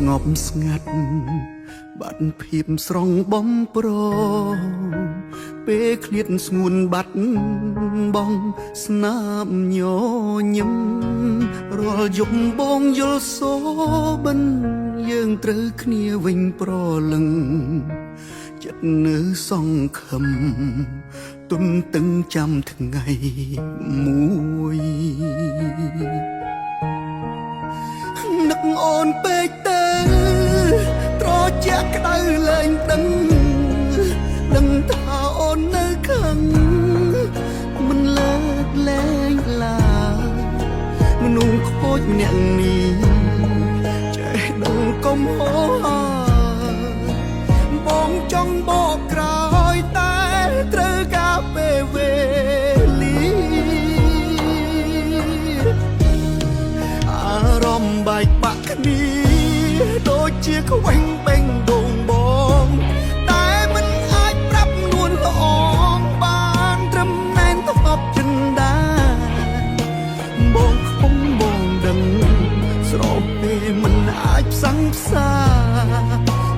ស្ងប់ស្ងាត់បាត់ភាពស្រងបំប្រងពេលឃ្លាតស្ងួនបាត់បងស្នាមញញឹមរាល់យប់បងយល់សូបិនយើងត្រូវគ្នាវិញប្រលឹងចិត្តនៅសង្ឃឹមទុនតឹងចាំថ្ងៃមួយនឹកអូនពេកទៅត្រជាក់ក្តៅលែងដឹងថាអូននៅខឹងមិនលើកលែងឡើយមនុស្សខូចម្នាក់នេះចេះដឹងកុំហោបងចង់បកក្រោយតែត្រូវការពេលវេលាអារម្មណ៍បែកបាក់គ្នាដូចជាខ្វែងបេងដូងបងតែមិនអាចប្រាប់នួនល្អងបានត្រឹមណែនធ្លាប់ចិនដាបងខំបងដឹងស្រោបពេលមិនអាចផ្សងផ្សា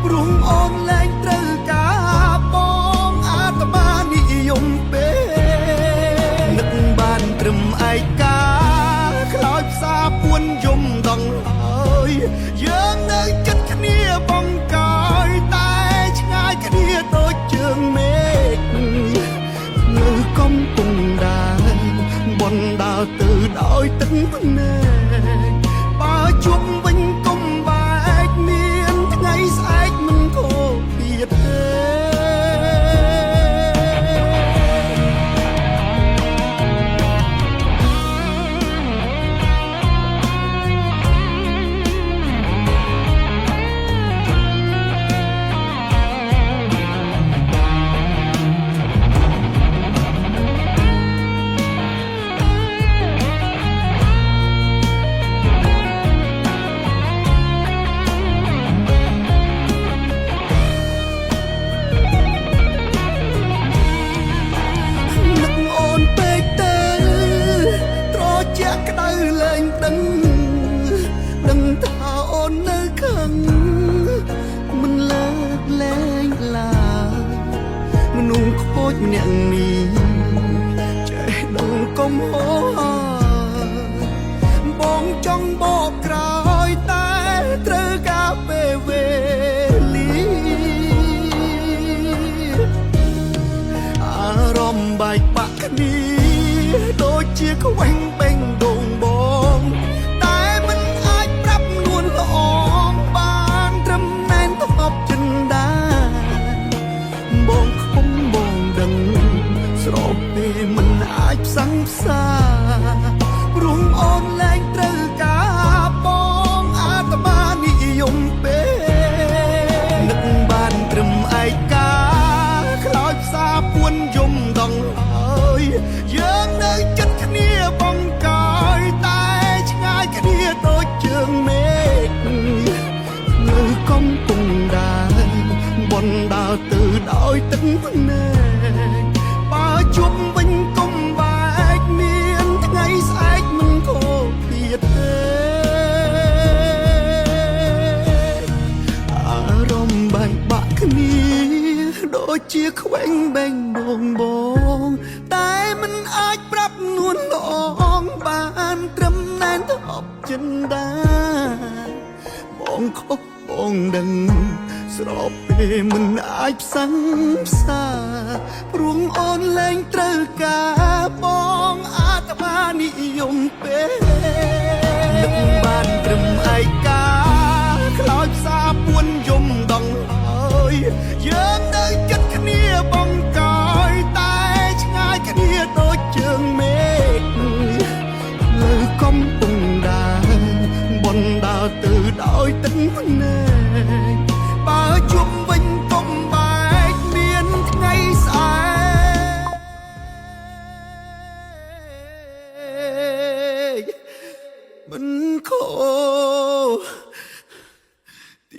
ព្រមអូនលែងត្រូវការបងអាត្មានិយមពេលនឹកបានត្រឹមឯកាខ្លោចផ្សាពួនយំដងហើយយើងនៅចិត្តគ្នាបងកាយតែឆ្ងាយគ្នាដូចជើងមេឃនៅកំពុងដែរបនដើរទៅដោយទឹកភ្នែកបើជួបវិញកុំបែកមានថ្ងៃស្អែកមិនខូចទៀតទេដឹងថាអូននៅខឹងមិនលើកលែងឡើយមនុស្សខូចម្នាក់នេះចេះដឹងកុំហោបងចង់បកក្រោយតែត្រូវការពេលវេលាអារម្មណ៍បែកបាក់គ្នាដូចជាខ្វែងបេងដូងបងតែមិនអាចប្រាប់នួនល្អងបានត្រឹមណែនធ្លាប់ចិនដាបងខំបងដឹងស្រោបពេលមិនអាចផ្សងផ្សាព្រមអូនលែងត្រូវការបងអាត្មានិយមពេលនឹកបានត្រឹមឯកាខ្លោចផ្សាពួនយំដងហើយយើងនៅចិត្តគ្នាបងកាយតែឆ្ងាយគ្នាដូចជើងមេឃនៅកំពុងដែរបនដើរទៅដោយទឹកភ្នែកបើជួបវិញកុំបែកមានថ្ងៃស្អែកមិនខូចទៀតទេអារម្មណ៍បែកបាក់គ្នាដូចជាខ្វែងបេងដូងបងតែមិនអាចប្រាប់នួនល្អងបានត្រឹមណែនធ្លាប់ចិនដាបងខុសបងដឹងស្រោបពេលមិនអាចផ្សងផ្សាព្រមអូនលែងត្រូវការបងអាត្មានិយមពេលនឹកបានត្រឹមឯកាខ្លោចផ្សាពួនយំដងហើយយើងនៅចិត្តគ្នាបងកាយតែឆ្ងាយគ្នាដូចជើងមេឃនៅកំពុងដែរបនដើរទៅដោយទឹកភ្នែកបើជួបវិញកុំបែកមានថ្ងៃស្អែកមិនខូច